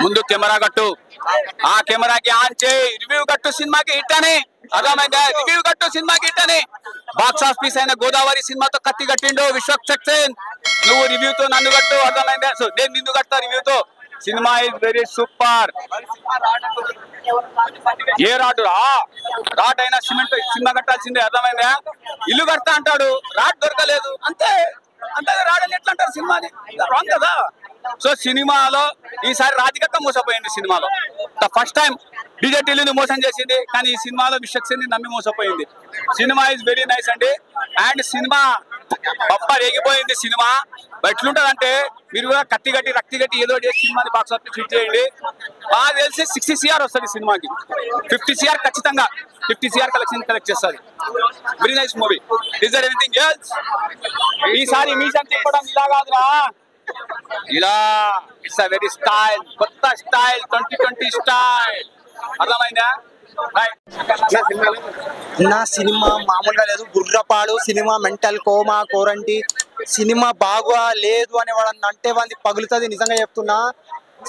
ముందు కెమెరా కట్టు, ఆ కెమెరాకి ఆన్ చేయి, రివ్యూ కట్టు, సినిమాకి హిట్ అని అర్థమైందా? రివ్యూ కట్టు, సినిమాకి హిట్ అని. బాక్స్ ఆఫీస్ అయిన గోదావరి సినిమాతో కత్తి కట్టిండు విశ్వక్సేన్. నువ్వు రివ్యూతో నన్ను కట్టు, అర్థమైందా? సో నేను నిన్ను కడతా రివ్యూతో. Cinema is very super. ఏ రాడు రాడ్ అయినా సిమెంట్ సినిమా కట్టాల్సిందే, అర్థమైందా? ఇల్లు కడతా అంటాడు, రాడ్ దొరకలేదు, అంతే. అంటే రాడని ఎట్లా అంటారు సినిమాని? రాంగ్ కదా. సో సినిమాలో ఈసారి రాధికక్క మోసపోయింది. సినిమాలో ద ఫస్ట్ టైం డీజే టిల్లుని మోసం చేసింది, కానీ ఈ సినిమాలో విశ్వక్సేన్ని నమ్మి మోసపోయింది. సినిమా ఈజ్ వెరీ నైస్ అండి. అండ్ సినిమా బొప్పర్ ఎగిపోయింది. సినిమా ఎట్లుంటదంటే, మీరు కూడా కత్తి కట్టి రక్తి కట్టి ఏదో చేసి సినిమాని బాక్స్ ఆఫీస్ హిట్ చేయండి. బాగా తెలిసి 60 CR వస్తుంది సినిమాకి. 50 CR ఖచ్చితంగా 50 CR కలెక్షన్ కలెక్ట్ చేస్తుంది. Very nice movie. Is there anything else? ఈసారి మీసం తిప్పడం ఇలా కాదురా, ఇలా. ఇట్స్ అ వెరీ స్టైల్, కొత్త స్టైల్, 2020 స్టైల్, అర్థమైందా? నా సినిమా మామూలుగా లేదు, గుర్రపాడు సినిమా, మెంటల్ కోమా కోరంటి సినిమా బాగా లేదు అని వాడు అంటే వాడిని పగులుతుంది. నిజంగా చెప్తున్నా,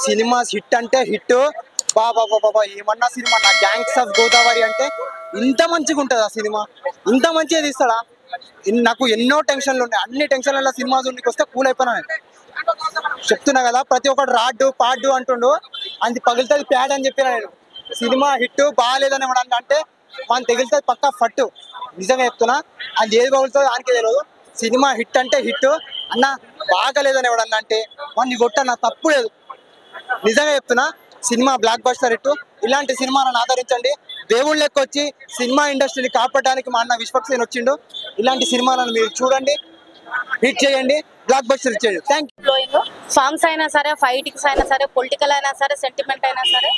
సినిమా హిట్ అంటే హిట్. బాబా బాబా ఏమన్నా సినిమా. నా గ్యాంగ్స్ ఆఫ్ గోదావరి అంటే ఇంత మంచిగా ఉంటుంది. ఆ సినిమా ఇంత మంచిగా తీస్తాడా? నాకు ఎన్నో టెన్షన్లు ఉన్నాయి, అన్ని టెన్షన్ల సినిమా చూడడానికి వస్తే కూల్ అయిపోయినా. చెప్తున్నా కదా, ప్రతి ఒక్కటి రాడ్డు పాడ్డు అంటుండు, అది పగులుతుంది ప్యాడ్ అని చెప్పిన నేను. సినిమా హిట్ బాగాలేదని ఎవడన్నా అంటే మన తగిలితుంది పక్కా ఫట్టు. నిజంగా చెప్తున్నా, అది ఏది పగులుతుందో దానికే తెలియదు. సినిమా హిట్ అంటే హిట్ అన్న, బాగాలేదని ఎవడన్నా అంటే వాడిని కొట్టన్న, తప్పు లేదు. నిజంగా చెప్తున్నా, సినిమా బ్లాక్ బస్టర్ హిట్. ఇలాంటి సినిమాలను ఆదరించండి. దేవుళ్ళ లెక్క వచ్చి సినిమా ఇండస్ట్రీని కాపాడడానికి మా అన్న విశ్వక్సేన్ వచ్చిండు. ఇలాంటి సినిమాలను మీరు చూడండి, హిట్ చేయండి, బ్లాక్ బస్టర్ ఇచ్చేయండి. Thank you. సాంగ్స్ అయినా సరే, ఫైటింగ్స్ అయినా సరే, పొలిటికల్ అయినా సరే, సెంటిమెంట్ అయినా సరే,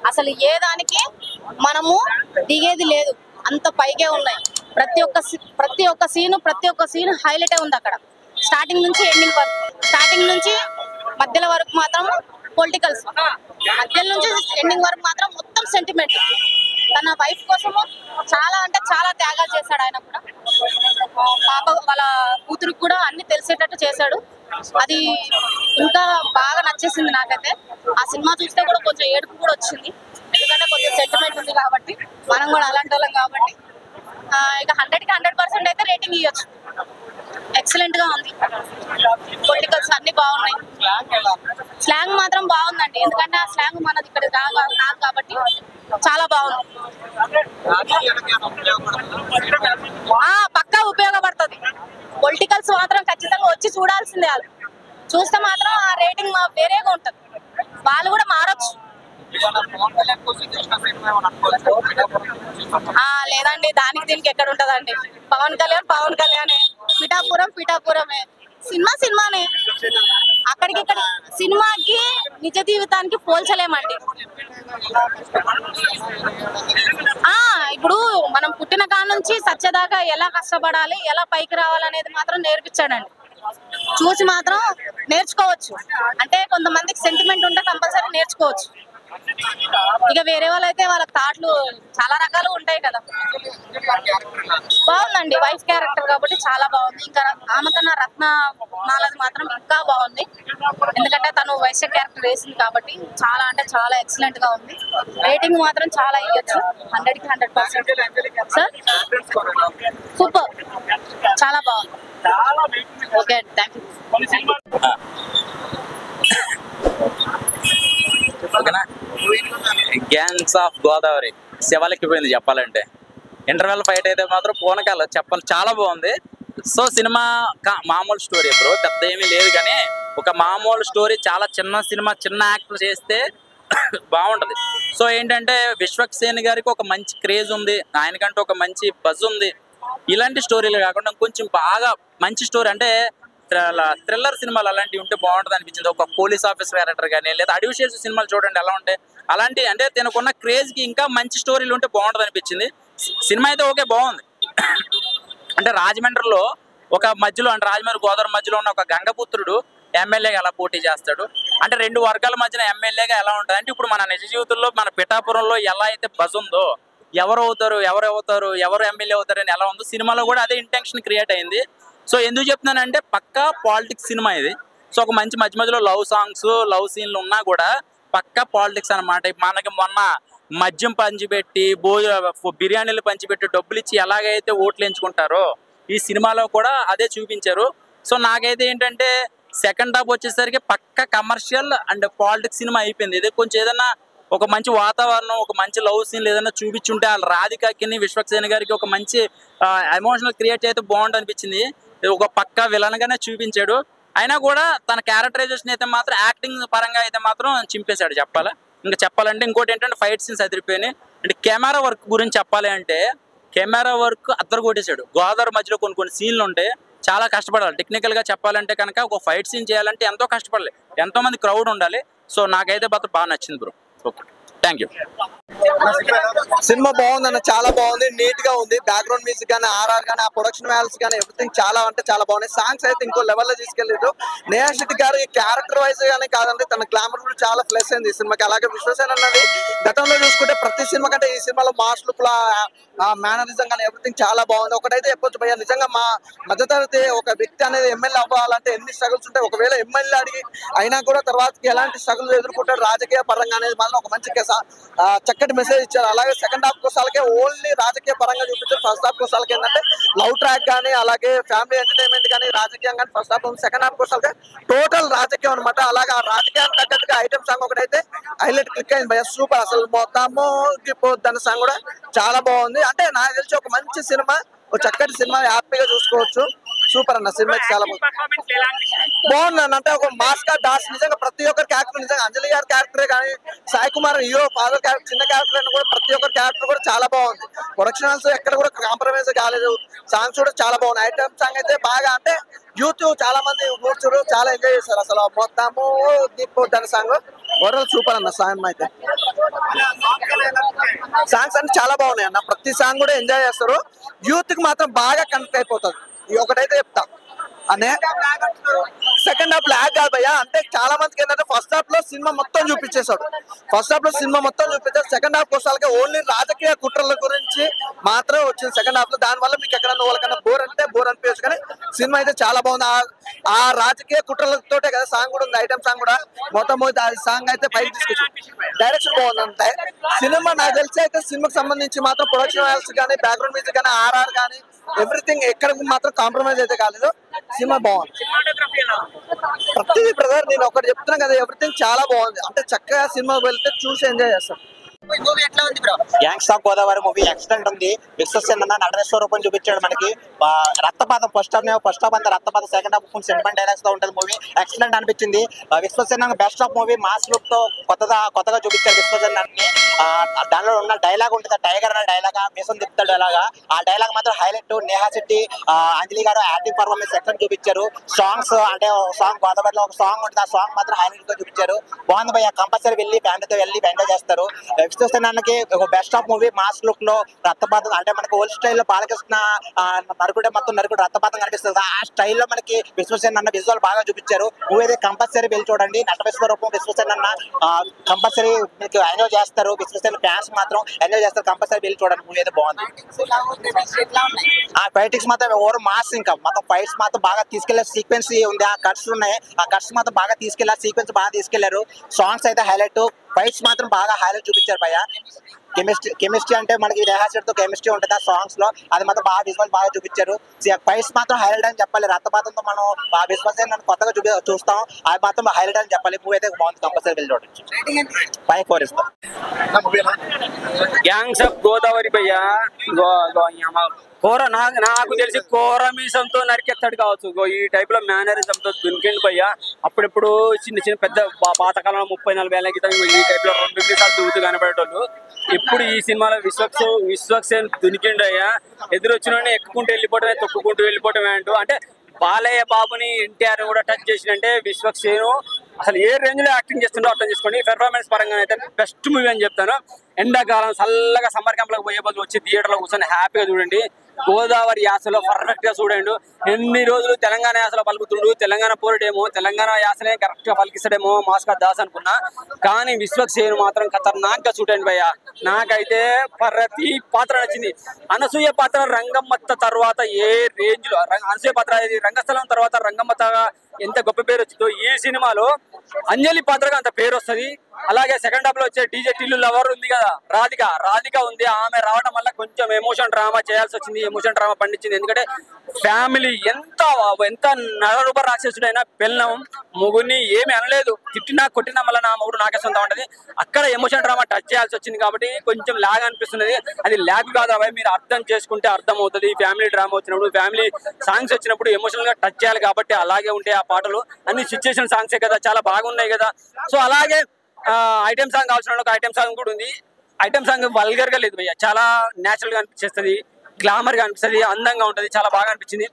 అసలు ఏ దానికి మనము దిగేది లేదు, అంత పైకే ఉన్నాయి. ప్రతి ఒక్క సీన్ హైలైట్ ఉంది అక్కడ. స్టార్టింగ్ నుంచి ఎండింగ్ వరకు, స్టార్టింగ్ నుంచి మధ్యలో వరకు మాత్రం పొలిటికల్స్, మధ్య నుంచి ఎండింగ్ వరకు మాత్రం మొత్తం సెంటిమెంట్. తన వైఫ్ కోసము చాలా అంటే చాలా త్యాగాలు చేశాడు ఆయన కూడా. పాప వాళ్ళ కూతురికి కూడా అన్ని తెలిసేటట్టు చేశాడు. అది ఇంకా బాగా నచ్చేసింది నాకైతే. ఆ సినిమా చూస్తే కూడా కొంచెం ఏడుపు కూడా వచ్చింది, ఎందుకంటే కొంచెం సెంటిమెంట్ ఉంది కాబట్టి, మనం కూడా అలాంటి వాళ్ళం కాబట్టి. ఇక 100కి 100% అయితే రేటింగ్ ఇవ్వచ్చు. ఎక్సలెంట్ గా ఉంది. పొలిటికల్స్ అన్ని బాగున్నాయి. స్లాంగ్ మాత్రం బాగుందండి, ఎందుకంటే ఆ స్లాంగ్ మనది ఇక్కడ కాదు కాబట్టి చాలా బాగుంది. పక్కా ఉపయోగపడుతుంది. పొలిటికల్స్ మాత్రం ఖచ్చితంగా వచ్చి చూడాల్సిందే. వాళ్ళు చూస్తే మాత్రం ఆ రేటింగ్ వేరేగా ఉంటుంది. వాళ్ళు కూడా మారొచ్చు. లేదండి, దానికి దీనికి ఎక్కడ ఉంటదండి. పవన్ కళ్యాణ్ పిఠాపురమే. సినిమానే. అక్కడికి ఇక్కడ సినిమాకి నిజ జీవితానికి పోల్చలేమండి. ఇప్పుడు మనం పుట్టిన కాడ నుంచి సత్యదాకా ఎలా కష్టపడాలి, ఎలా పైకి రావాలనేది మాత్రం నేర్పించాడండి. చూసి మాత్రం నేర్చుకోవచ్చు. అంటే కొంతమందికి సెంటిమెంట్ ఉంటే కంపల్సరీ నేర్చుకోవచ్చు. ఇక వేరే వాళ్ళైతే వాళ్ళ థాట్లు చాలా రకాలు ఉంటాయి కదా. బాగుందండి, వైఫ్ క్యారెక్టర్ కాబట్టి చాలా బాగుంది. ఇంకా ఆమెకన్నా రత్నమాలది మాత్రం ఇంకా బాగుంది, ఎందుకంటే తను వైశ్య క్యారెక్టర్ వేసింది కాబట్టి చాలా అంటే చాలా ఎక్సలెంట్ గా ఉంది. రేటింగ్ మాత్రం చాలా ఇవ్వచ్చు, 100కి 100%. సార్ సూపర్, చాలా బాగుంది. Okay, thank you. ఓకేనా, గ్యాంగ్స్ ఆఫ్ గోదావరి శివాలెక్కిపోయింది చెప్పాలంటే. ఇంటర్వెల్ ఫైట్ అయితే మాత్రం పూనకాలు చెప్పాలి, చాలా బాగుంది. సో సినిమా మామూలు స్టోరీ బ్రో, పెద్ద ఏమీ లేదు, కానీ ఒక మామూలు స్టోరీ, చాలా చిన్న సినిమా, చిన్న యాక్టర్ చేస్తే బాగుంటుంది. సో ఏంటంటే విశ్వక్సేన్ గారికి ఒక మంచి క్రేజ్ ఉంది, ఆయనకంటే ఒక మంచి బజ్ ఉంది. ఇలాంటి స్టోరీలు కాకుండా కొంచెం బాగా మంచి స్టోరీ, అంటే థ్రిల్లర్ సినిమాలు అలాంటివి ఉంటే బాగుంటుంది అనిపించింది. ఒక పోలీస్ ఆఫీసర్ క్యారెక్టర్ కానీ, లేదా అడవి శేషు సినిమాలు చూడండి ఎలా ఉంటాయి, అలాంటి అంటే తనకున్న క్రేజ్కి ఇంకా మంచి స్టోరీలు ఉంటే బాగుంటుంది అనిపించింది. సినిమా అయితే ఓకే, బాగుంది. అంటే రాజమండ్రిలో ఒక మధ్యలో, అంటే రాజమండ్రి గోదావరి మధ్యలో ఉన్న ఒక గంగపుత్రుడు ఎమ్మెల్యేగా ఎలా పోటీ చేస్తాడు, అంటే రెండు వర్గాల మధ్యన ఎమ్మెల్యేగా ఎలా ఉంటుంది అంటే, ఇప్పుడు మన నిజ జీవితంలో మన పిఠాపురంలో ఎలా అయితే బజ్ ఉందో, ఎవరు ఎమ్మెల్యే అవుతారు అని ఎలా ఉందో, సినిమాలో కూడా అదే ఇంటెన్షన్ క్రియేట్ అయింది. సో ఎందుకు చెప్తున్నానంటే పక్కా పాలిటిక్స్ సినిమా ఇది. సో ఒక మంచి మధ్య మధ్యలో లవ్ సాంగ్స్, లవ్ సీన్లు ఉన్నా కూడా పక్కా పాలిటిక్స్ అన్నమాట. మనకి మొన్న మద్యం పంచిపెట్టి బిర్యానీలు పంచిపెట్టి డబ్బులు ఇచ్చి ఎలాగైతే ఓట్లు ఎంచుకుంటారో ఈ సినిమాలో కూడా అదే చూపించారు. సో నాకైతే ఏంటంటే సెకండ్ హాఫ్ వచ్చేసరికి పక్క కమర్షియల్ అండ్ పాలిటిక్స్ సినిమా అయిపోయింది. ఇది కొంచెం ఏదైనా ఒక మంచి వాతావరణం, ఒక మంచి లవ్ సీన్ ఏదైనా చూపించుంటే వాళ్ళ రాధికకి విశ్వక్సేన్ గారికి ఒక మంచి ఎమోషనల్ క్రియేట్ అయితే బాగుంటుంది అనిపించింది. ఒక పక్క విలన్ గానే చూపించాడు. అయినా కూడా తన క్యారెక్టరైజేషన్ అయితే మాత్రం యాక్టింగ్ పరంగా అయితే మాత్రం చింపేశాడు చెప్పాలా. ఇంకా చెప్పాలంటే ఇంకోటి ఏంటంటే ఫైట్ సీన్స్ అదిరిపోయినాయి. అంటే కెమెరా వర్క్ గురించి చెప్పాలి అంటే కెమెరా వర్క్ అద్దరు కొట్టేశాడు. గోదావరి మధ్యలో కొన్ని సీన్లు ఉంటాయి, చాలా కష్టపడాలి. టెక్నికల్ గా చెప్పాలంటే కనుక ఒక ఫైట్ సీన్ చేయాలంటే ఎంతో కష్టపడాలి, ఎంతో మంది క్రౌడ్ ఉండాలి. సో నాకైతే మాత్రం బాగా నచ్చింది bro. Okay, thank you. Cinema బాగుందన్న, చాలా బాగుంది, నీట్ గా ఉంది. బ్యాక్గ్రౌండ్ మ్యూజిక్ కానీ, ఆర్ఆర్ కానీ, ఆ ప్రొడక్షన్ వాల్యూస్ కానీ ఎవ్రీథింగ్ చాలా అంటే చాలా బాగున్నాయి. సాంగ్స్ అయితే ఇంకో లెవెల్లో తీసుకెళ్ళలేదు. నేహా శెట్టి గారు ఈ క్యారెక్టర్ వైజ్ గానే కాదండి, తన గ్లామర్ కూడా చాలా ప్లస్ అయింది ఈ సినిమాకి. అలాగే విశ్వసేన్ అన్నది గతంలో చూసుకుంటే ప్రతి సినిమా కంటే ఈ సినిమాలో మాస్ లుక్ మేనరిజం కానీ ఎవ్రీథింగ్ చాలా బాగుంది. ఒకటైతే చెప్పొచ్చు భయ్యా, నిజంగా మా మధ్యతరగతి ఒక వ్యక్తి అనేది ఎమ్మెల్యే అవ్వాలంటే ఎన్ని స్ట్రగుల్స్ ఉంటాయి. ఒకవేళ ఎమ్మెల్యే అడిగి అయినా కూడా తర్వాతకి ఎలాంటి స్ట్రగుల్ ఎదుర్కొంటారు రాజకీయ పరంగా అనేది మాత్రం ఒక మంచి చక్కటి మెసేజ్ ఇచ్చారు. అలాగే సెకండ్ హాఫ్ కోసాలకే ఓన్లీ రాజకీయ పరంగా చూపించారు. ఫస్ట్ హాఫ్ కోసాలకి ఏంటంటే లవ్ ట్రాక్ కానీ, అలాగే ఫ్యామిలీ ఎంటర్టైన్మెంట్ కానీ, రాజకీయం కానీ ఫస్ట్ హాఫ్. సెకండ్ హాఫ్ కోసాలకే టోటల్ రాజకీయం అనమాట. అలాగే ఆ రాజకీయానికి తగ్గట్టుగా ఐటమ్ సాంగ్ ఒకటైతే హైలైట్ క్లిక్ అయింది భయ్యా, సూపర్. అసలు మొత్తము పోద్ది సాంగ్ కూడా చాలా బాగుంది. అంటే నాకు తెలిసి ఒక మంచి సినిమా, ఒక చక్కటి సినిమా, హ్యాపీగా చూసుకోవచ్చు. సూపర్ అన్న, సినిమా చాలా బాగుంది అన్న. అంటే ఒక మాస్కా డాన్స్ నిజంగా ప్రతి ఒక్కరి క్యారెక్టర్, నిజంగా అంజలి గారి క్యారెక్టరే కానీ, Sai Kumar hero father character, చిన్న క్యారెక్టర్ అని కూడా ప్రతి ఒక్కరి క్యారెక్టర్ కూడా చాలా బాగుంది. ప్రొడక్షనల్స్ ఎక్కడ కూడా కాంప్రమైజ్ కాలేదు. సాంగ్స్ కూడా చాలా బాగున్నాయి. ఐటమ్ సాంగ్ అయితే బాగా, అంటే యూత్ చాలా మంది కూర్చురు, చాలా ఎంజాయ్ చేస్తారు. అసలు మొత్తము దీపోద్ది సాంగ్ ఓవరాల్ సూపర్ అన్న. సాంగ్ అయితే సాంగ్స్ అన్ని చాలా బాగున్నాయి అన్న, ప్రతి సాంగ్ కూడా ఎంజాయ్ చేస్తారు. యూత్ కి మాత్రం బాగా కనెక్ట్ అయిపోతుంది. ఇది ఒకటైతే చెప్తా అనే. సెకండ్ హాఫ్ లాగ్ కాదు భయ్యా, అంటే చాలా మందికి ఏంటంటే ఫస్ట్ హాఫ్ లో సినిమా మొత్తం చూపించేశాడు. సెకండ్ హాఫ్ కోసాలకి ఓన్లీ రాజకీయ కుట్రల గురించి మాత్రం వచ్చింది సెకండ్ హాఫ్ లో. దానివల్ల మీకు ఎక్కడన్నా వాళ్ళకన్నా బోర్ అంటే బోర్ అనిపించచ్చు, కానీ సినిమా అయితే చాలా బాగుంది. ఆ రాజకీయ కుట్రలతోటే కదా సాంగ్ కూడా ఉంది, ఐటమ్ సాంగ్ కూడా. మొత్తం సాంగ్ అయితే పైకి తీసుకొచ్చి డైరెక్షన్ బాగుంది. అంటే సినిమా నాకు తెలిసి అయితే సినిమాకి సంబంధించి మాత్రం ప్రొడక్షన్ వాల్యూస్ కానీ, బ్యాక్గ్రౌండ్ మ్యూజిక్ కానీ, ఆర్ఆర్ కానీ ఎవ్రీథింగ్ ఎక్కడ మాత్రం కాంప్రమైజ్ అయితే కాలేదు. సినిమా బాగుంది. ప్రతిదీ బ్రదర్ నేను ఒకటి చెప్తున్నా కదా, ఎవ్రీథింగ్ చాలా బాగుంది. అంటే చక్కగా సినిమాకి వెళ్తే చూసి ఎంజాయ్ చేస్తాం. Gangs of Godavari movie excellent ఉంది. విశ్వసేన్ అన్న నటనేశ్వర రూపం చూపించాడు మనకి. రక్తపాతం ఫస్ట్ హాఫ్ అంతా రక్తపాతం, సెకండ్ హాఫ్ సెంటిమెంట్ డైలాగ్స్ తో ఉంటుంది మూవీ. ఎక్సలెంట్ అనిపించింది. Vishwasen best of movie, mass look తో కొత్తగా చూపించాడు విశ్వసేన్ అన్ని. దానిలో ఉన్న డైలాగ్ ఉంటుంది, టైగర్ అనే డైలాగ్, మీసం తిప్పుతాడు డైలాగ్. ఆ డైలాగ్ మాత్రం హైలైట్. నేహా శెట్టి, అంజలి గారు యాక్టింగ్ పర్ఫార్మెన్స్ ఎక్సలెంట్ చూపించారు. సాంగ్స్ అంటే సాంగ్ గోదావరిలో ఒక సాంగ్ ఉంటుంది, ఆ సాంగ్ మాత్రం హైలైట్ గా చూపించారు. బాగుంది భయ్య, కంపల్సరీ వెళ్ళి ఫ్యామిలీతో వెళ్ళి ఎంజాయ్ చేస్తారు. విశ్వసేనానికి ఒక best of movie, mass look లో రక్తపాతం, అంటే మనకి ఓల్డ్ స్టైల్లో బాలకృష్ణ నరుకుడే మొత్తం నరుకుడు రక్తపాతం కనిపిస్తుంది. ఆ స్టైల్లో మనకి విశ్వసేన్ అన్న విజువల్ బాగా చూపించారు. మూవీ అయితే కంపల్సరీ వెళ్ళి చూడండి. నటనేశ్వర రూపం విశ్వసేన్ అన్న కంపల్సరీ మీకు ఎంజాయ్ చేస్తారు. విశ్వసేన్ ఫ్యాన్స్ మాత్రం ఎంజాయ్ చేస్తారు. కంపల్సరీ వెళ్ళి చూడండి, మూవీ అయితే బాగుంది. ఆ ఫైటింగ్స్ మాత్రం ఓవర్ మాస్, ఇంకా మొత్తం ఫైట్స్ మాత్రం బాగా తీసుకెళ్లే సీక్వెన్స్ ఉంది. ఆ కట్స్ ఉన్నాయి, ఆ కట్స్ మాత్రం బాగా తీసుకెళ్లారు, సీక్వెన్స్ బాగా తీసుకెళ్లారు. సాంగ్స్ అయితే హైలైట్, ఫైట్స్ మాత్రం బాగా హైలైట్ చూపించారు భయ్య. కెమిస్ట్రీ అంటే మనకి నేహా శెట్టితో కెమిస్ట్రీ ఉంటుంది ఆ సాంగ్స్ లో, అది మాత్రం బాగా విజువల్ బాగా చూపించారు. ఫైట్స్ మాత్రం హైలైట్ అని చెప్పాలి. రక్తపాతంతో మనం ఆ విశ్వసేన్ కొత్తగా చూస్తాం, అది మాత్రం హైలైట్ అని చెప్పాలి. మూవీ అయితే బాగుంది, కంపల్సరీ వెళ్ళి చూడొచ్చు. 5-4 ఇస్తాం. గ్యాంగ్స్ ఆఫ్ గోదావరి భయ్యా, నాకు తెలిసి కోర మీసంతో నరికెత్తాడు కావచ్చు. ఈ టైప్ లో మేనరిజంతో దునికిండి భయ్యా. అప్పుడెప్పుడు చిన్న పెద్ద పాతకాలంలో 30-40 ఏళ్ళ క్రితం ఈ టైప్ లో 2 మీసాలు దువ్వుతూ కనబడేటోళ్ళు. ఇప్పుడు ఈ సినిమాలో విశ్వక్సేన్ దునికిండు అయ్యా. ఎదురొచ్చిన ఎక్కుకుంటూ వెళ్ళిపోవటమే, తొక్కుకుంటూ వెళ్ళిపోవటమే అంటూ. అంటే బాలయ్య బాబుని ఎన్టీఆర్ కూడా టచ్ చేసినంటే విశ్వక్సేను అసలు ఏ రేంజ్ లో యాక్టింగ్ చేస్తుండో అర్థం చేసుకోండి. పెర్ఫార్మెన్స్ పరంగా అయితే బెస్ట్ మూవీ అని చెప్తాను. ఎండాకాలం చల్లగా సమ్మర్ క్యాంప్ లోకి పోయే బదులు వచ్చి థియేటర్ లో కూర్చొని హ్యాపీగా చూడండి. గోదావరి యాసలో పర్ఫెక్ట్ గా చూడండి. ఎన్ని రోజులు తెలంగాణ యాసలో పలుకుతుండు, తెలంగాణ పోరుడేమో, తెలంగాణ యాసనే కరెక్ట్ గా పలికిస్తాడేమో మాస్కా దాస్ అనుకున్నా. కానీ విశ్వక్సేన్ మాత్రం ఖతర్నాక్ గా చూడండి భయ్య. నాకైతే ప్రతి పాత్ర నచ్చింది. అనసూయ పాత్ర రంగమ్మత్త తర్వాత ఏ రేంజ్ లో, అనసూయ పాత్ర రంగస్థలం తర్వాత రంగమ్మత్త ఎంత గొప్ప పేరు వచ్చిందో, ఈ సినిమాలో అంజలి పాత్రగా అంత పేరు వస్తుంది. అలాగే సెకండ్ హాఫ్ లో వచ్చే డీజే టిల్లు లవర్ ఉంది కదా రాధిక ఉంది. ఆమె రావడం వల్ల కొంచెం ఎమోషన్ డ్రామా చేయాల్సి వచ్చింది, ఎమోషన్ డ్రామా పండించింది. ఎందుకంటే ఫ్యామిలీ ఎంత నరరూప రాక్షసుడైనా పెళ్ళం ముగుని ఏమి అనలేదు, తిట్టినా కొట్టినా మళ్ళీ నా మొగుడు నాకే సొంతం ఉంటది. అక్కడ ఎమోషన్ డ్రామా టచ్ చేయాల్సి వచ్చింది కాబట్టి కొంచెం ల్యాగ్ అనిపిస్తున్నది. అది ల్యాగ్ కాదు అవి, మీరు అర్థం చేసుకుంటే అర్థం అవుతుంది. ఫ్యామిలీ డ్రామా వచ్చినప్పుడు, ఫ్యామిలీ సాంగ్స్ వచ్చినప్పుడు ఎమోషనల్ గా టచ్ చేయాలి కాబట్టి అలాగే ఉంటాయి ఆ పాటలు. అన్ని సిచ్యుయేషన్ సాంగ్సే కదా, చాలా బాగున్నాయి కదా. సో అలాగే ఐటెం సాంగ్ కావాల్సిన ఒక ఐటెం సాంగ్ కూడా ఉంది. ఐటెం సాంగ్ వల్గర్ గా లేదు భయ్య, చాలా నేచురల్ గా అనిపిస్తుంది, గ్లామర్ గా అనిపిస్తుంది, అందంగా ఉంటది, చాలా బాగా అనిపించింది.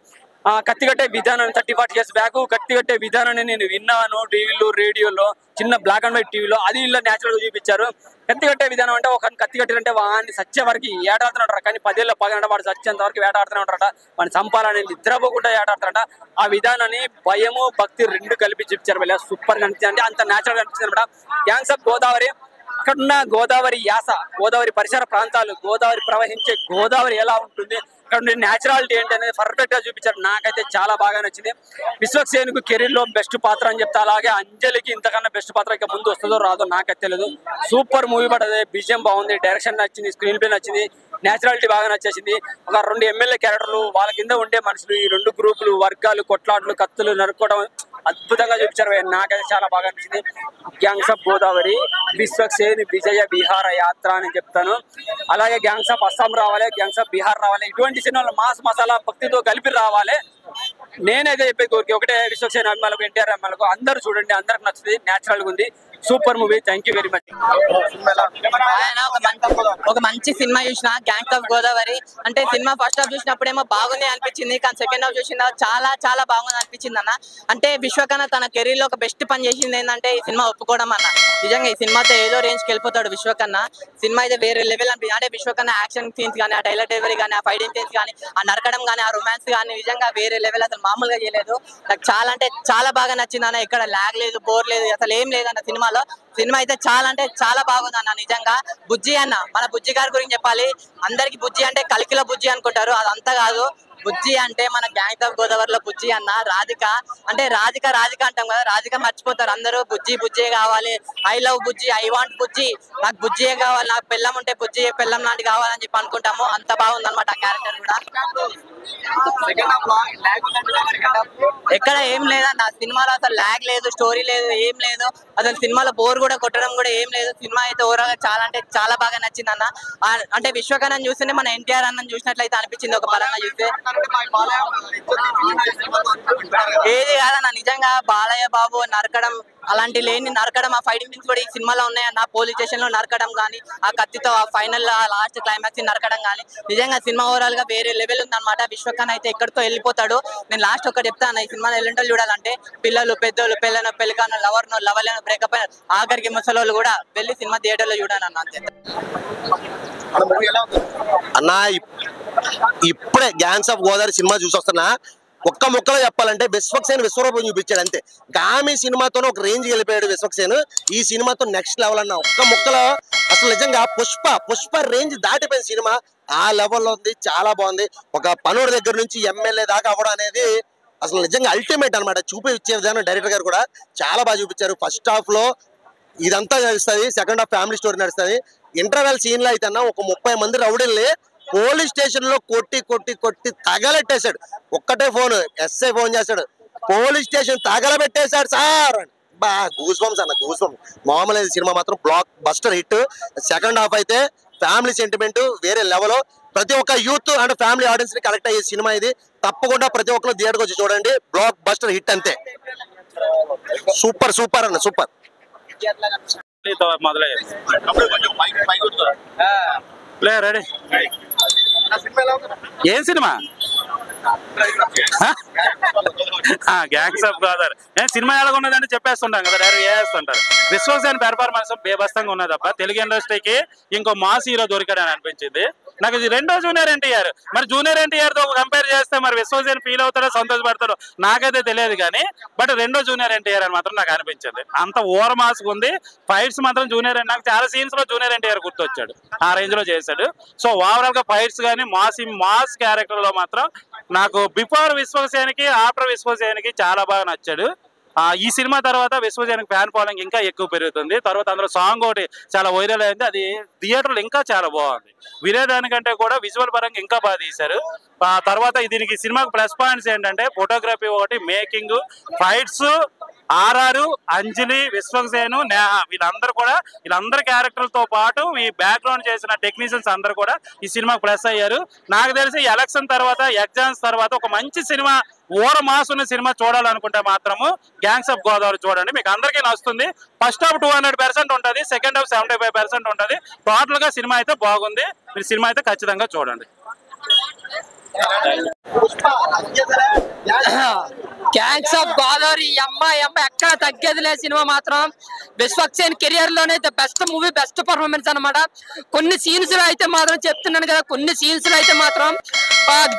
కత్తికట్టే విధానం 30-40 years బ్యాక్ కత్తికట్టే విధానాన్ని నేను విన్నాను టీవీలో, రేడియోలో, చిన్న బ్లాక్ అండ్ వైట్ టీవీలో. అది ఇలా నేచురల్ గా చూపించారు. కత్తికట్టే విధానం అంటే ఒక కత్తి కట్టారంటే వాడిని సచ్చే వరకు ఏటాడుతున్నాడు, కానీ 10 ఏళ్ళ పగలంటే వాడు సచ్చేంత వరకు వేటాడుతూనే ఉంటారట. వాడిని చంపాలని నిద్రపోకుండా ఏటాడుతారట. ఆ విధానాన్ని భయము భక్తి రెండు కలిపి చూపించారు. మళ్ళీ సూపర్ గా అనిపించింది, అంత నేచురల్ గా అనిపించింది అనమాట. గ్యాంగ్స్ ఆఫ్ గోదావరి, అక్కడున్న గోదావరి యాస, గోదావరి పరిసర ప్రాంతాలు, గోదావరి ప్రవహించే గోదావరి ఎలా ఉంటుంది, అక్కడ ఉండే న్యాచురాలిటీ ఏంటి అనేది పర్ఫెక్ట్ గా చూపించారు. నాకైతే చాలా బాగా నచ్చింది. విశ్వక్సేన్కు కెరీర్ లో బెస్ట్ పాత్ర అని చెప్తా. అలాగే అంజలికి ఇంతకన్నా బెస్ట్ పాత్ర ఇక ముందు వస్తుందో రాదో నాకైతే తెలియదు. సూపర్ మూవీ పడది, బిజిఎం బాగుంది, డైరెక్షన్ నచ్చింది, స్క్రీన్ ప్లే నచ్చింది, నేచురాలిటీ బాగా నచ్చేసింది. ఒక 2 ఎమ్మెల్యే క్యారెక్టర్లు, వాళ్ళ కింద ఉండే మనుషులు, ఈ 2 గ్రూపులు, వర్గాలు, కొట్లాట్లు, కత్తులు నరుక్కోవడం అద్భుతంగా చూపించారు. నాకైతే చాలా బాగా నచ్చింది. గ్యాంగ్స్ ఆఫ్ గోదావరి, విశ్వక్సేన్ విజయ విహార యాత్ర అని చెప్తాను. అలాగే గ్యాంగ్స్ ఆఫ్ అస్సాం రావాలి, గ్యాంగ్స్ ఆఫ్ బీహార్ రావాలి. ఇటువంటి సినిమాలు మాస్ మసాలా భక్తితో కలిపి రావాలి. నేనైతే చెప్పే కోరిక ఒకటే, విశ్వక్సేన్ అభిమానులకు, ఎన్టీఆర్ అభిమానులకు అందరూ చూడండి, అందరికి నచ్చుతుంది, నేచురల్ గా ఉంది, super movie. Thank you very much. ఒక మంచి సినిమా చూసిన గ్యాంగ్స్ ఆఫ్ గోదావరి. అంటే సినిమా ఫస్ట్ హాఫ్ చూసినప్పుడేమో బాగుంది అనిపించింది, కానీ సెకండ్ హాఫ్ చూసిన చాలా చాలా బాగుంది అనిపించింది అన్న. అంటే విశ్వకన్న తన కెరీర్ లో ఒక బెస్ట్ పని చేసింది ఏంటంటే ఈ సినిమా ఒప్పుకోవడం అన్న. నిజంగా ఈ సినిమాతో ఏదో రేంజ్ కి వెళ్ళిపోతాడు విశ్వకన్న. సినిమా అయితే వేరే లెవెల్ అనిపించింది. అంటే విశ్వకన్న యాక్షన్ సీన్స్ కానీ, ఆ డైలాగ్ డెలివరీ కానీ, ఆ ఫైటింగ్ సీన్స్ కానీ, ఆ నరకడం కానీ, ఆ రొమాన్స్ కానీ నిజంగా వేరే లెవెల్, అసలు మామూలుగా చేయలేదు. నాకు చాలా అంటే చాలా బాగా నచ్చింది అన్న. ఇక్కడ లాగ్ లేదు, బోర్ లేదు, అసలు ఏం లేదన్న సినిమాలో. సినిమా అయితే చాలా అంటే చాలా బాగుంది అన్న. నిజంగా బుజ్జి అన్న, మన బుజ్జి గారి గురించి చెప్పాలి. అందరికి బుజ్జి అంటే కలికిలో బుజ్జి అనుకుంటారు, అదంతా కాదు. బుజ్జి అంటే మన గ్యాంగ్స్ ఆఫ్ గోదావరిలో బుజ్జి అన్న. రాధిక అంటే రాధిక అంటాం కదా, రాధిక మర్చిపోతారు అందరూ. బుజ్జే కావాలి, I love Bujji, I want Bujji, నాకు బుజ్జియే కావాలి, నాకు పెళ్ళం ఉంటే బుజ్జి పెళ్ళం లాంటి కావాలని చెప్పి అనుకుంటాము. అంత బాగుంది అనమాట ఆ క్యారెక్టర్ కూడా. ఎక్కడ ఏం లేదన్న సినిమాలో, అసలు ల్యాగ్ లేదు, స్టోరీ లేదు, ఏం లేదు. అసలు సినిమాలో బోర్ కూడా కొట్టడం కూడా ఏం లేదు. సినిమా అయితే ఓవరాల్ గా చాలా అంటే చాలా బాగా నచ్చింది అన్న. అంటే విశ్వకన్న చూస్తేనే మన ఎన్టీఆర్ అన్న చూసినట్లయితే అనిపించింది ఒక పరంగా చూస్తే. ఏది కాదన్న, నిజంగా బాలయ్య బాబు నరకడం అలాంటి లేని నరకడం, ఆ ఫైటింగ్ సీన్స్ కూడా ఈ సినిమాలో ఉన్నాయన్న. పోలీస్ స్టేషన్ లో నరకడం కానీ, ఆ కత్తితో ఆ ఫైనల్ లాస్ట్ క్లైమాక్స్ నరకడం కానీ, నిజంగా సినిమా ఓవరాల్ గా వేరే లెవెల్ ఉందన్నమాట. విశ్వకన్న అయితే ఎక్కడితో వెళ్ళిపోతాడు. నేను లాస్ట్ ఒకటి చెప్తాను, ఈ సినిమాలో ఎల్లుంటో చూడాలంటే పిల్లలు, పెద్దోళ్ళు, పెళ్ళను, పెళ్ళికాను, లవర్ను, లవర్లను, బ్రేకప్ అయిన ఆఖరికి ముసలోళ్ళు కూడా వెళ్ళి సినిమా థియేటర్ లో చూడాలన్న. అంతే అన్న. ఇప్పుడే గ్యాంగ్స్ ఆఫ్ గోదావరి సినిమా చూసి వస్తున్నా. ఒక్క ముక్కలో చెప్పాలంటే విశ్వక్సేన్ విశ్వరూపం చూపించాడు అంతే. గామి సినిమాతోనే ఒక రేంజ్ వెళ్ళిపోయాడు విశ్వక్సేన్. ఈ సినిమాతో నెక్స్ట్ లెవెల్ అన్న. ఒక్క ముక్కలో అసలు నిజంగా పుష్ప రేంజ్ దాటిపోయింది సినిమా. ఆ లెవెల్లో ఉంది, చాలా బాగుంది. ఒక పనుడి దగ్గర నుంచి ఎమ్మెల్యే దాకా అవ్వడం అనేది అసలు నిజంగా అల్టిమేట్ అనమాట. చూపించే విధానం డైరెక్టర్ గారు కూడా చాలా బాగా చూపించారు. ఫస్ట్ హాఫ్ లో ఇదంతా నడుస్తుంది, సెకండ్ హాఫ్ ఫ్యామిలీ స్టోరీ నడుస్తుంది. ఇంటర్వెల్ సీన్ లో అయితే 30 మంది రౌడీల్ని పోలీస్ స్టేషన్ లో కొట్టి తగలెట్టేశాడు. ఒక్కటే ఫోన్ ఎస్ఐ ఫోన్ చేశాడు, పోలీస్ స్టేషన్ తగలబెట్టేశాడు సార్. బా గూస్ బంప్స్ అన్న, గూస్ బంప్స్. మామూలు సినిమా మాత్రం block buster hit. Second half అయితే ఫ్యామిలీ సెంటిమెంట్ వేరే లెవెల్. ప్రతి ఒక్క యూత్ అండ్ ఫ్యామిలీ ఆడియన్స్ ని కనెక్ట్ అయ్యే సినిమా ఇది. తప్పకుండా ప్రతి ఒక్కరు థియేటర్కి వచ్చి చూడండి. బ్లాక్ బస్టర్ హిట్ అంతే. సూపర్ అన్న, సూపర్. రెడీ. ఏం సినిమా? Gangs of Godavari. నేను సినిమా ఎలాగున్నదని చెప్పేస్తుంటాం కదా, డైరెక్ట్ చేస్తుంటారు. విశ్వక్సేన్ పెర్ఫార్మెన్స్ బేబస్తంగా ఉన్నది తప్ప తెలుగు ఇండస్ట్రీకి ఇంకో మాస్ హీరో దొరికాడని అనిపించింది నాకు. ఇది రెండో జూనియర్ ఎన్టీఆర్. మరి జూనియర్ ఎన్టీఆర్ తో కంపేర్ చేస్తే మరి విశ్వక్సేన్ ఫీల్ అవుతాడో సంతోషపడతాడో నాకైతే తెలియదు కానీ, బట్ రెండో జూనియర్ ఎన్టీఆర్ అని మాత్రం నాకు అనిపించింది. అంత ఓవర్ మాస్ ఉంది. ఫైట్స్ మాత్రం జూనియర్, నాకు చాలా సీన్స్ లో జూనియర్ ఎన్టీఆర్ గుర్తొచ్చాడు, ఆ రేంజ్ లో చేశాడు. సో ఓవరాల్ గా ఫైట్స్ కానీ మాస్ క్యారెక్టర్ లో మాత్రం నాకు బిఫోర్ విశ్వక్సేన్ కి ఆఫ్టర్ విశ్వక్సేన్ కి చాలా బాగా నచ్చాడు. ఈ సినిమా తర్వాత విశ్వజనకి ఫ్యాన్ ఫాలోయింగ్ ఇంకా ఎక్కువ పెరుగుతుంది. తర్వాత అందులో సాంగ్ ఒకటి చాలా వైరల్ అయింది, అది థియేటర్లో ఇంకా చాలా బాగుంది. వినేదానికంటే కూడా విజువల్ పరంగా ఇంకా బాగా తీశారు. తర్వాత దీనికి సినిమాకి ప్లస్ పాయింట్స్ ఏంటంటే ఫోటోగ్రఫీ ఒకటి, మేకింగ్, ఫైట్స్, ఆర్ఆర్, అంజలి, విశ్వక్సేన్, నేహ వీళ్ళందరి క్యారెక్టర్లతో పాటు ఈ బ్యాక్గ్రౌండ్ చేసిన టెక్నీషియన్స్ అందరూ కూడా ఈ సినిమాకి ప్లస్ అయ్యారు. నాకు తెలిసి ఎలక్షన్ తర్వాత, ఎగ్జామ్స్ తర్వాత ఒక మంచి సినిమా, ఓర మాస్ ఉన్న సినిమా చూడాలనుకుంటే మాత్రము గ్యాంగ్స్ ఆఫ్ గోదావరి చూడండి, మీకు అందరికీ నచ్చుతుంది. ఫస్ట్ హాఫ్ 200% ఉంటుంది, సెకండ్ హాఫ్ 75% ఉంటుంది. టోటల్ గా సినిమా అయితే బాగుంది, మీరు సినిమా అయితే ఖచ్చితంగా చూడండి. గ్యాంగ్స్ ఆఫ్ గోదావరి ఎక్కడ తగ్గేదిలే సినిమా మాత్రం. విశ్వక్సేన్ కెరియర్ లోనే బెస్ట్ మూవీ, బెస్ట్ పర్ఫార్మెన్స్ అనమాట. కొన్ని సీన్స్ లో అయితే మాత్రం చెప్తున్నాను కదా, కొన్ని సీన్స్ లో అయితే మాత్రం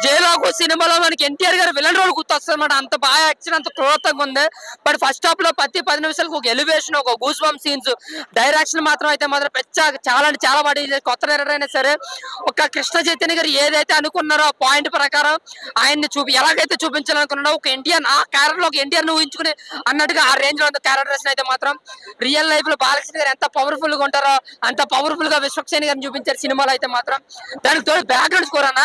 జైలాగు సినిమాలో మనకి ఎన్టీఆర్ గారు విలన్ రోల్ గుర్తొస్తుంది అనమాట. అంత బాగా యాక్షన్, అంత క్రోతంగా ఉంది. బట్ ఫస్ట్ హాఫ్ లో ప్రతి 10 నిమిషాలకు ఒక ఎలివేషన్, ఒక గూస్ బంప్ సీన్స్, డైరెక్షన్ మాత్రం అయితే మాత్రం చాలా అంటే చాలా బాగా కొత్త డైరెక్టర్ అయినా సరే ఒక కృష్ణ చైతన్య గారు ఏదైతే అనుకున్నారో ఆ పాయింట్ ప్రకారం ఆయన్ని ఎలాగైతే చూపించాలనుకున్నాడో ఒక ఎన్టీఆర్, ఆ క్యారెక్టర్ లో ఒక ఎన్టీఆర్ ఊహించుకుని అన్నట్టుగా ఆ రేంజ్ లో క్యారెక్టర్స్ అయితే మాత్రం రియల్ లైఫ్ లో బాలకృష్ణ గారు ఎంత పవర్ఫుల్ గా ఉంటారో అంత పవర్ఫుల్ గా విశ్వక్సేన్ గారిని చూపించారు సినిమాలో అయితే మాత్రం. దానికి తోడు బ్యాక్గ్రౌండ్ స్కోర్ అన్న,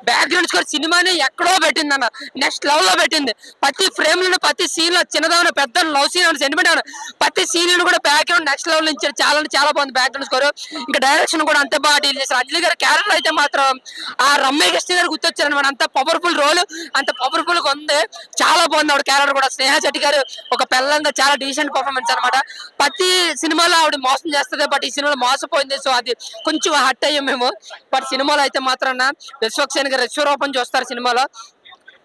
బ్యాక్గ్రౌండ్ స్కోర్ సినిమాని ఎక్కడో పెట్టింది అన్న, నెక్స్ట్ లెవెల్ లో పెట్టింది. ప్రతి ఫ్రేమ్ లో, ప్రతి సీన్ లో, చిన్నదైన పెద్ద లవ్ సీన్, సెంటిమెంట్ అయినా ప్రతి సీన్ కూడా బ్యాక్గ్రౌండ్ నెక్స్ట్ లెవెల్ ఇచ్చారు. చాలా బాగుంది బ్యాక్గ్రౌండ్ స్కోర్. ఇంకా డైరెక్షన్ కూడా అంతే బాగా డీల్ చేశారు. అంజలి గారి క్యారెక్టర్ అయితే మాత్రం ఆ రమ్య కృష్ణ గారు గుర్తొచ్చారు అనమాట. అంత పవర్ఫుల్ రోల్, అంత పవర్ఫుల్ గా ఉంది, చాలా బాగుంది ఆవిడ క్యారెక్టర్ కూడా. స్నేహ శెట్టి గారు ఒక పిల్లంగా చాలా డీసెంట్ పర్ఫార్మెన్స్ అనమాట. ప్రతి సినిమాలో ఆవిడ మోసం చేస్తుంది, బట్ ఈ సినిమాలో మోసపోయింది. సో అది కొంచెం హట్ అయ్యాం మేము. బట్ సినిమాలో అయితే మాత్రం విశ్వక్సేన్ గారు విశ్వరూపం చూస్తారు సినిమాలో.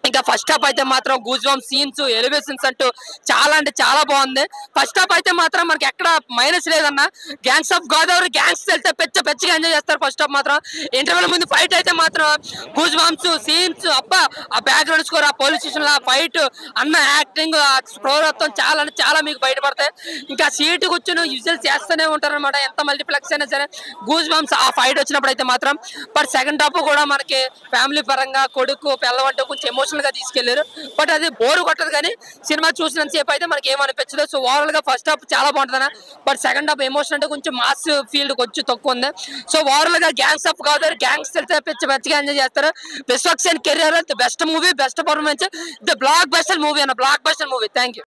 ఇంకా ఫస్ట్ హాఫ్ అయితే మాత్రం గూస్ బంప్ సీన్స్, ఎలివేషన్స్ అంటూ చాలా అంటే చాలా బాగుంది. ఫస్ట్ హాఫ్ అయితే మాత్రం మనకి ఎక్కడ మైనస్ లేదన్న. గ్యాంగ్స్ ఆఫ్ గోదావరి గ్యాంగ్స్ వెళ్తే పెచ్చగా ఎంజాయ్ చేస్తారు. ఫస్ట్ హాఫ్ మాత్రం ఇంటర్వెల్ ముందు ఫైట్ అయితే మాత్రం గూస్ బంప్స్ సీన్స్, అబ్బా ఆ బ్యాక్గ్రౌండ్ స్కోర్, ఆ పోలీస్ స్టేషన్ లో ఫైట్, అన్న యాక్టింగ్, ఆ స్కోరత్వం చాలా అంటే చాలా మీకు బయటపడతాయి. ఇంకా సీటు కూర్చొని విజిల్స్ చేస్తూనే ఉంటారు అనమాట. ఎంత మల్టీప్లెక్స్ అయినా సరే గూస్ బంప్స్ ఆ ఫైట్ వచ్చినప్పుడు అయితే మాత్రం. బట్ సెకండ్ హాఫ్ కూడా మనకి ఫ్యామిలీ పరంగా కొడుకు పిల్లవంటూ కొంచెం ఎమోషనల్ గా తీసుకెళ్లారు. బట్ అది బోరు కొట్టదు, కానీ సినిమా చూసినంత సేపు అయితే మనకి ఏమనిపించదు. సో ఓవరాల్ గా ఫస్ట్ హాఫ్ చాలా బాగుంటుంది. బట్ సెకండ్ హాఫ్ ఎమోషన్ అంటే కొంచెం మాస్ ఫీల్డ్ కొంచెం తక్కువ ఉంది. సో ఓవరాల్ గా గ్యాంగ్స్ ఆఫ్ గోదావరి గ్యాంగ్స్ వెళ్తే పెచ్చగా ఎంజాయ్ చేస్తారు. Vishwaksen career best movie, best performance, the blockbuster movie అన్న, blockbuster movie. Thank you.